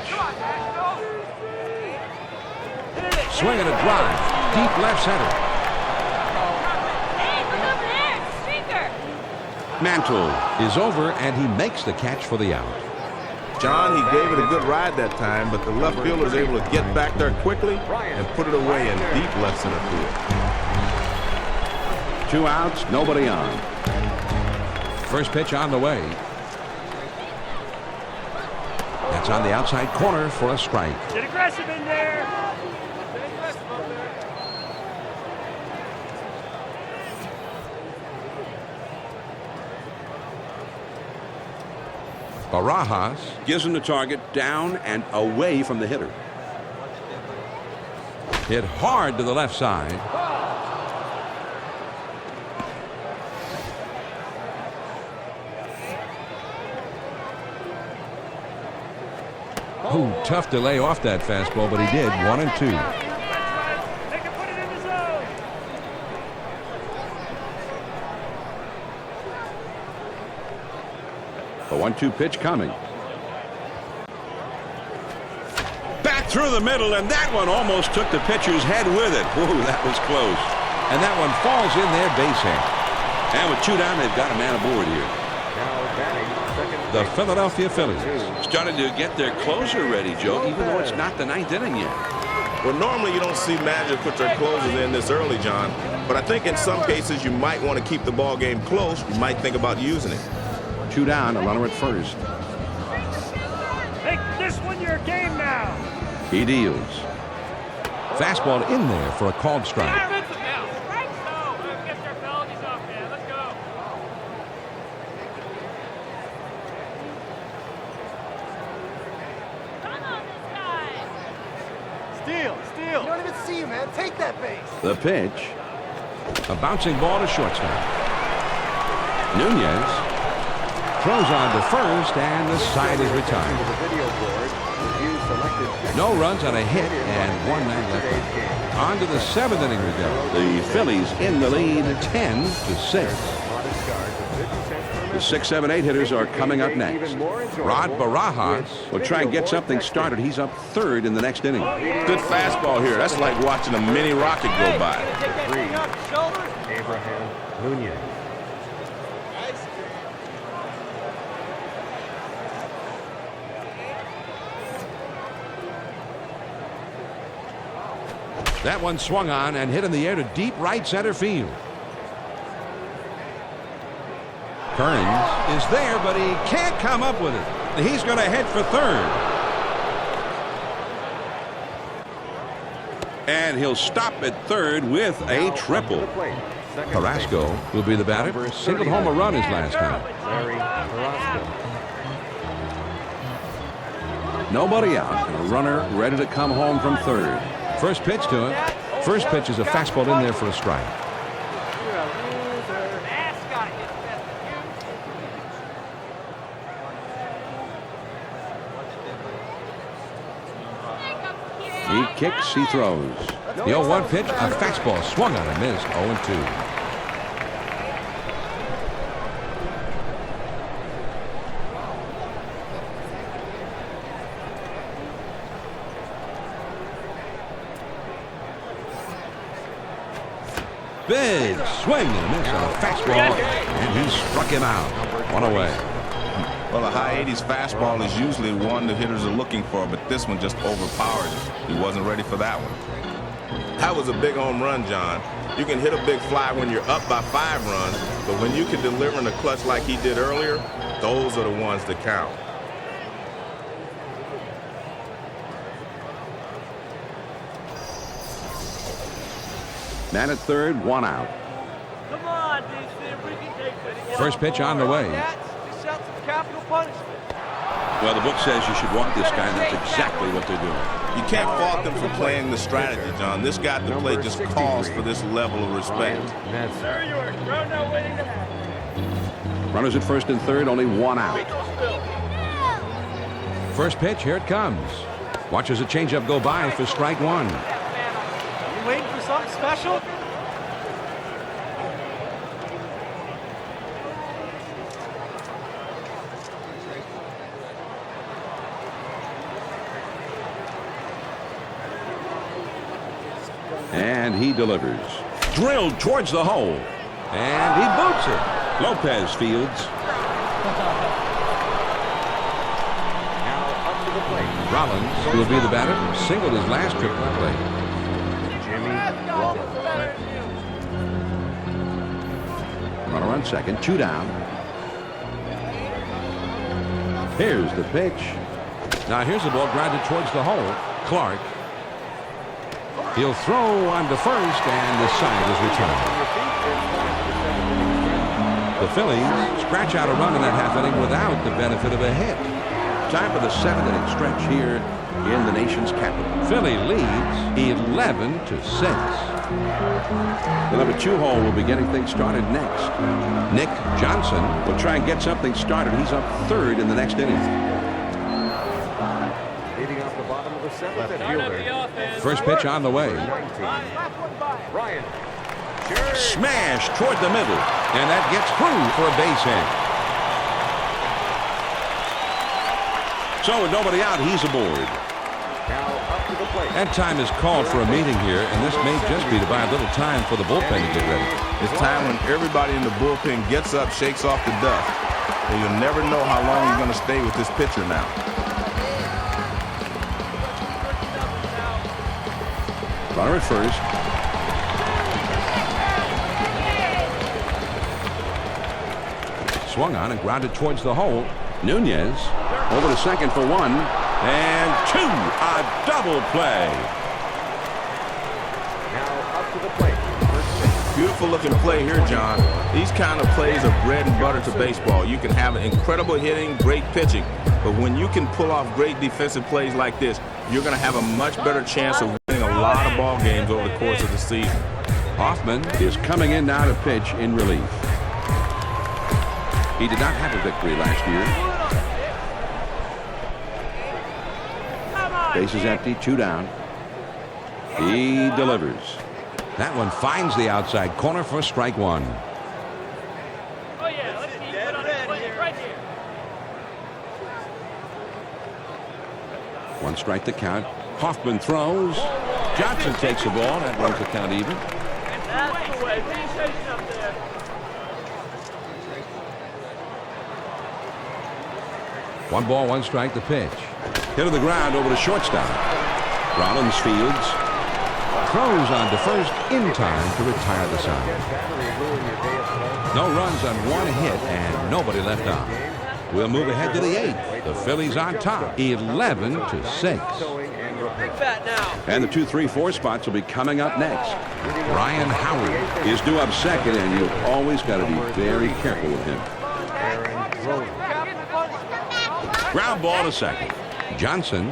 Swing and a drive. Deep left center. Mantle is over, and he makes the catch for the out. John, he gave it a good ride that time, but the left fielder was able to get back there quickly and put it away in deep left center field. 2 outs, nobody on. First pitch on the way. That's on the outside corner for a strike. Get aggressive in there. Barajas Gives him the target down and away from the hitter. hit hard to the left side. Ooh, tough to lay off that fastball, but he did. 1-2. They can put it in the zone. The 1-2 pitch coming. Back through the middle, and that one almost took the pitcher's head with it. Whoa, that was close. And that one falls in there base hit. And with 2 down, they've got a man aboard here. The Philadelphia Phillies Starting to get their closer ready, Joe, even though it's not the 9th inning yet. Well, normally you don't see managers put their closers in this early, John, but I think in some cases you might want to keep the ball game close. You might think about using it. 2 down, a runner at first. Make this one your game now. He deals. fastball in there for a called strike. The pitch. A bouncing ball to shortstop. Nunez throws on to first, and the side is retired. No runs on a hit, and 1 man left. On to the 7th inning we go. The Phillies in the lead 10-6. The 6, 7, 8 hitters are coming up next. Rod Barajas will try and get something started. He's up 3rd in the next inning. Good fastball here. That's like watching a mini rocket go by. Abraham Nunez. That one swung on and hit in the air to deep right center field. Kearns is there, but he can't come up with it. He's going to head for 3rd. And he'll stop at 3rd with a triple. Carrasco will be the batter. Singled home a run his last time. Nobody out. And a runner ready to come home from 3rd. First pitch to him. First pitch is a fastball in there for a strike. He kicks, he throws. The 0-1 pitch, a fastball swung on and missed. 0-2. Big swing and a miss on a fastball, and he struck him out. 1 away. Well, a high 80s fastball is usually one the hitters are looking for, but this one just overpowered him. He wasn't ready for that one. That was a big home run, John. You can hit a big fly when you're up by 5 runs, but when you can deliver in the clutch like he did earlier, those are the ones that count. Man at 3rd, 1 out. Come on, DC, we can take this. First pitch on the way. Capital punishment. Well, the book says you should walk this guy, and that's exactly what they're doing. You can't fault them for playing the strategy, John. This guy at the plate just calls for this level of respect. Sir, you are ground out waiting to happen. Runners at 1st and 3rd, only 1 out. First pitch, here it comes. Watches a changeup go by for strike 1. You waiting for something special? And he delivers. Drilled towards the hole. And he boots it. Lopez fields. Rollins will be the batter. Singled his last trip to the plate. Runner on 2nd, 2 down. Here's the pitch. Now here's the ball grounded towards the hole. Clark. He'll throw on to first, and the side is returned. The Phillies scratch out a run in that half inning without the benefit of a hit. Time for the 7th inning stretch here in the nation's capital. Philly leads 11-6. The number 2 hole will be getting things started next. Nick Johnson will try and get something started. He's up 3rd in the next inning. Leading off the bottom of the 7th fielder. First pitch on the way. Ryan. Smash toward the middle. And that gets through for a base hit. So with nobody out, he's aboard. Now up to the plate. And time is called for a meeting here, and this may just be to buy a little time for the bullpen to get ready. It's time when everybody in the bullpen gets up, shakes off the dust. And you'll never know how long you're going to stay with this pitcher now. Runner at 1st. Swung on and grounded towards the hole. Nunez over to 2nd for 1 and 2. A double play. Now up to the plate. Beautiful looking play here, John. These kind of plays are bread and butter to baseball. You can have incredible hitting, great pitching, but when you can pull off great defensive plays like this, you're going to have a much better chance of winning a lot lot of ball games over the course of the season. Hoffman is coming in now to pitch in relief. He did not have a victory last year. Base is empty, 2 down. He delivers. That one finds the outside corner for strike 1. Oh, yeah, let's keep it on the plate right here. 1 strike the count. Hoffman throws. Johnson takes the ball. That runs the count even. That's the way. He's chasing up there. 1 ball, 1 strike, the pitch. Hit to the ground over the shortstop. Rollins fields. Throws on to first in time to retire the side. No runs on 1 hit and nobody left on. We'll move ahead to the 8th. The Phillies on top, 11-6. Big bat now. And the 2, 3, 4 spots will be coming up next. Ryan Howard Is due up second, and you've always got to be very careful with him. Ground ball to second. Johnson.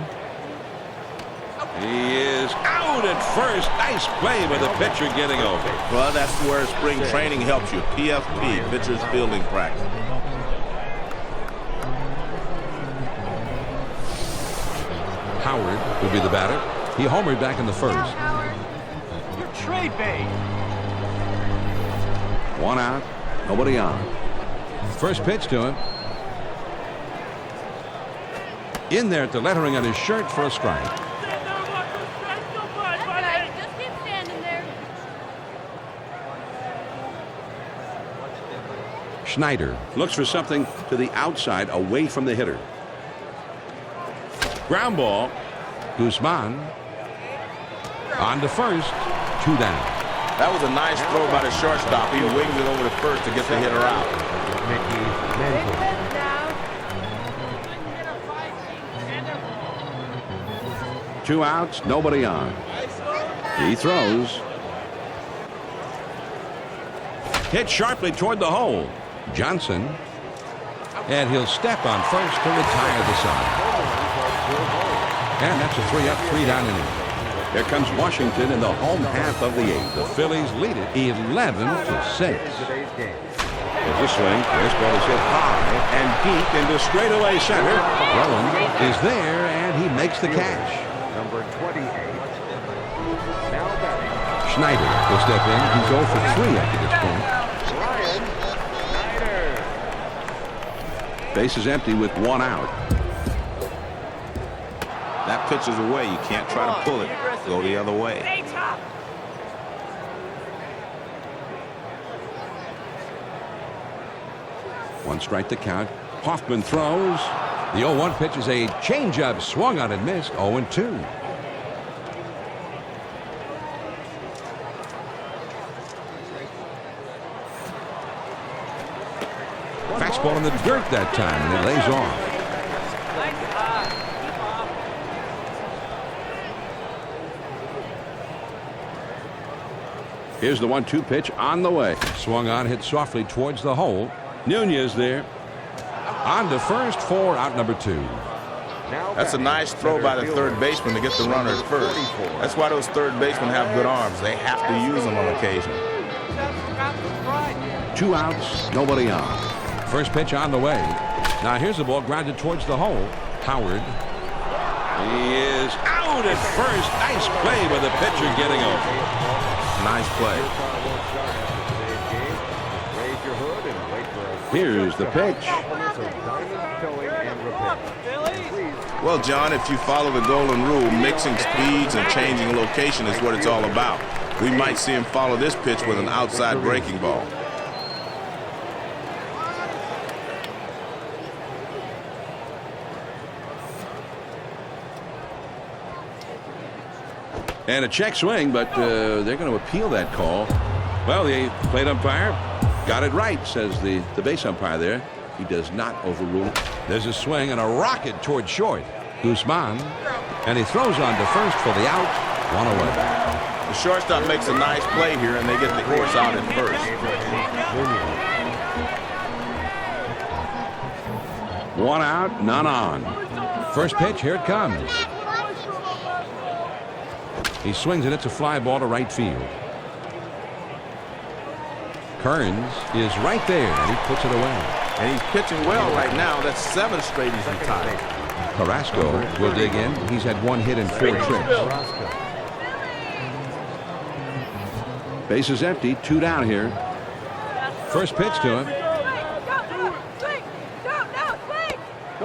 He is out at first. Nice play by the pitcher getting over. Well, that's where spring training helps you. PFP, pitcher's fielding practice. Howard would be the batter. He homered back in the first. Your trade bait. 1 out, nobody on. First pitch to him. In there at the lettering on his shirt for a strike. Just keep standing there. Schneider. Looks for something to the outside, away from the hitter. Ground ball. Guzman. On to first. 2 down. That was a nice throw by the shortstop. He winged it over to first to get the hitter out. Down. 2 outs, nobody on. He throws. Hit sharply toward the hole. Johnson. And he'll step on first to retire the side. And that's a 3-up, 3-down inning. Here comes Washington in the home half of the 8th. The Phillies lead it 11-6. There's a swing. This ball is hit high and deep into straightaway center. Rowan is there, and he makes the catch. Number 28. Now batting. Schneider will step in. He's 0 for 3 up to this point. Ryan Schneider. Base is empty with 1 out. That pitch is away. You can't try to pull it. Go the other way. Stay top. One strike to count. Hoffman throws. The 0-1 pitch is a changeup, swung on and missed. 0-2. Fastball in the dirt that time, and it lays off. Here's the 1-2 pitch on the way. Swung on, hit softly towards the hole. Nunez there. On to first for out number 2. That's a nice throw by the third baseman to get the runner at first. That's why those third basemen have good arms. They have to use them on occasion. 2 outs, nobody on. First pitch on the way. Now here's the ball grounded towards the hole. Howard. He is out at first. Nice play by the pitcher getting over. Nice play. Here's the pitch. Well, John, if you follow the golden rule, mixing speeds and changing location is what it's all about. We might see him follow this pitch with an outside breaking ball. And a check swing, but they're going to appeal that call. Well, the plate umpire got it right, says the base umpire there. He does not overrule it. There's a swing and a rocket toward short. Guzman. And he throws on to first for the out. 1 away. The shortstop makes a nice play here, and they get the horse out at first. 1 out, none on. First pitch, here it comes. He swings it. It's a fly ball to right field. Kearns is right there, and he puts it away. And he's pitching well right now. That's 7 straight he's retired. Carrasco will dig in. He's had 1 hit in 4 trips. Base is empty. 2 down here. First pitch to him.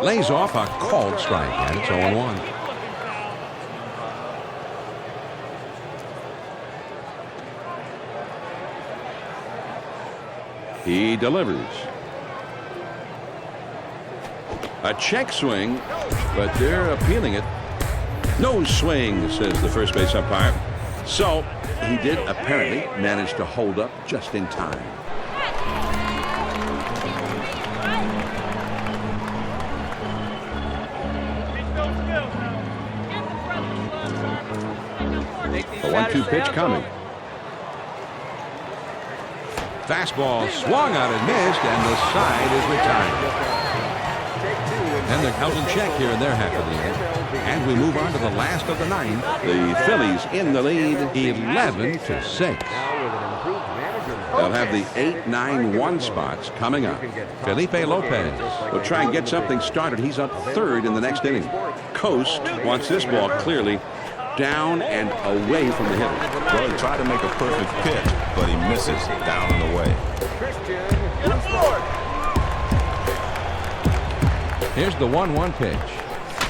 Lays off a called strike, and it's 0-1. He delivers. A check swing, but they're appealing it. No swing, says the first base umpire. So he did apparently manage to hold up just in time. The 1-2 pitch coming. Fastball swung on and missed, and the side is retired. And they're held in check here in their half of the inning. And we move on to the last of the 9th. The Phillies in the lead, 11-6. They'll have the 8-9-1 spots coming up. Felipe Lopez will try and get something started. He's up 3rd in the next inning. Coast wants this ball clearly down and away from the hitter. Well, he tried to make a perfect pitch, but he misses down and away. Here's the 1-1 pitch.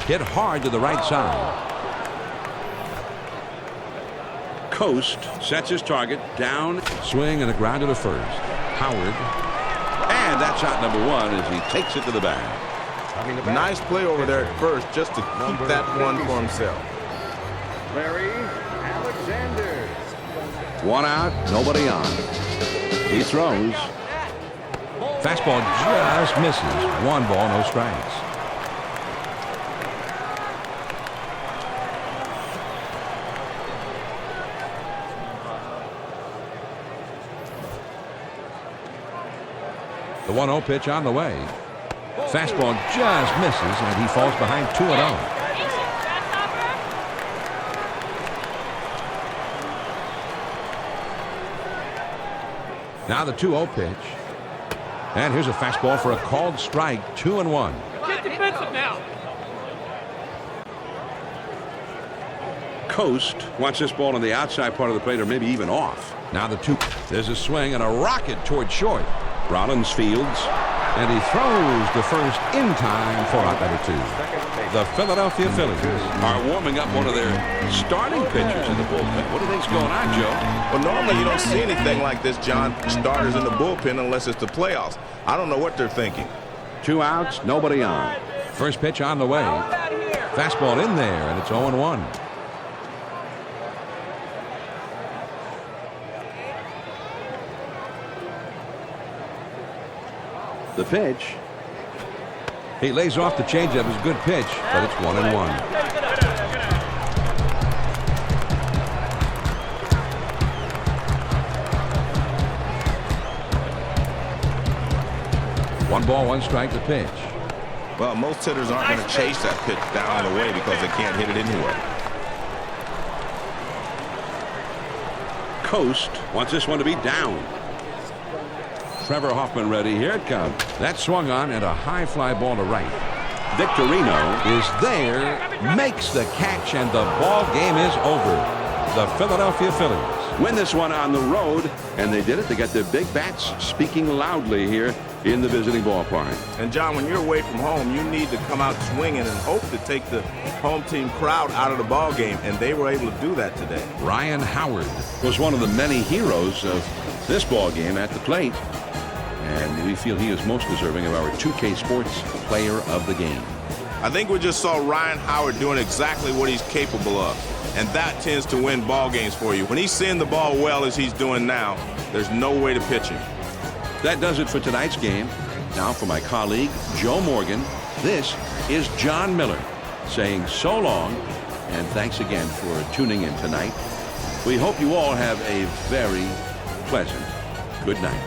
Hit hard to the right side. Coast sets his target down. Swing and a grounder to first. Howard. And that's out number 1 as he takes it to the bag. Nice play over there at first just to keep that one for himself. Larry Alexander. 1 out, nobody on. He throws. Fastball just misses. 1 ball, no strikes. The 1-0 pitch on the way. Fastball just misses, and he falls behind 2-0. Now the 2-0 pitch. And here's a fastball for a called strike. 2-1. Get defensive now. Coast wants this ball on the outside part of the plate or maybe even off. Now the 2. There's a swing and a rocket toward short. Rollins fields. And he throws to first in time for out number 2. The Philadelphia Phillies are warming up one of their starting pitchers in the bullpen. What do you think's going on, Joe? Well, normally you don't see anything like this, John. Starters in the bullpen unless it's the playoffs. I don't know what they're thinking. 2 outs, nobody on. First pitch on the way. Fastball in there, and it's 0-1. The pitch. He lays off the changeup. It's a good pitch, but it's 1-1. One ball, 1 strike to pitch. Well, most hitters aren't going to chase that pitch down and away because they can't hit it anyway. Coast wants this one to be down. Trevor Hoffman ready. Here it comes. That swung on and a high fly ball to right. Victorino is there, makes the catch, and the ball game is over. The Philadelphia Phillies win this one on the road, and they did it. They got their big bats speaking loudly here in the visiting ballpark. And John, when you're away from home, you need to come out swinging and hope to take the home team crowd out of the ball game, and they were able to do that today. Ryan Howard was one of the many heroes of this ball game at the plate, and we feel he is most deserving of our 2K Sports Player of the Game. I think we just saw Ryan Howard doing exactly what he's capable of, and that tends to win ball games for you. When he's seeing the ball well as he's doing now, there's no way to pitch him. That does it for tonight's game. Now for my colleague, Joe Morgan, this is John Miller saying so long, and thanks again for tuning in tonight. We hope you all have a very pleasant good night.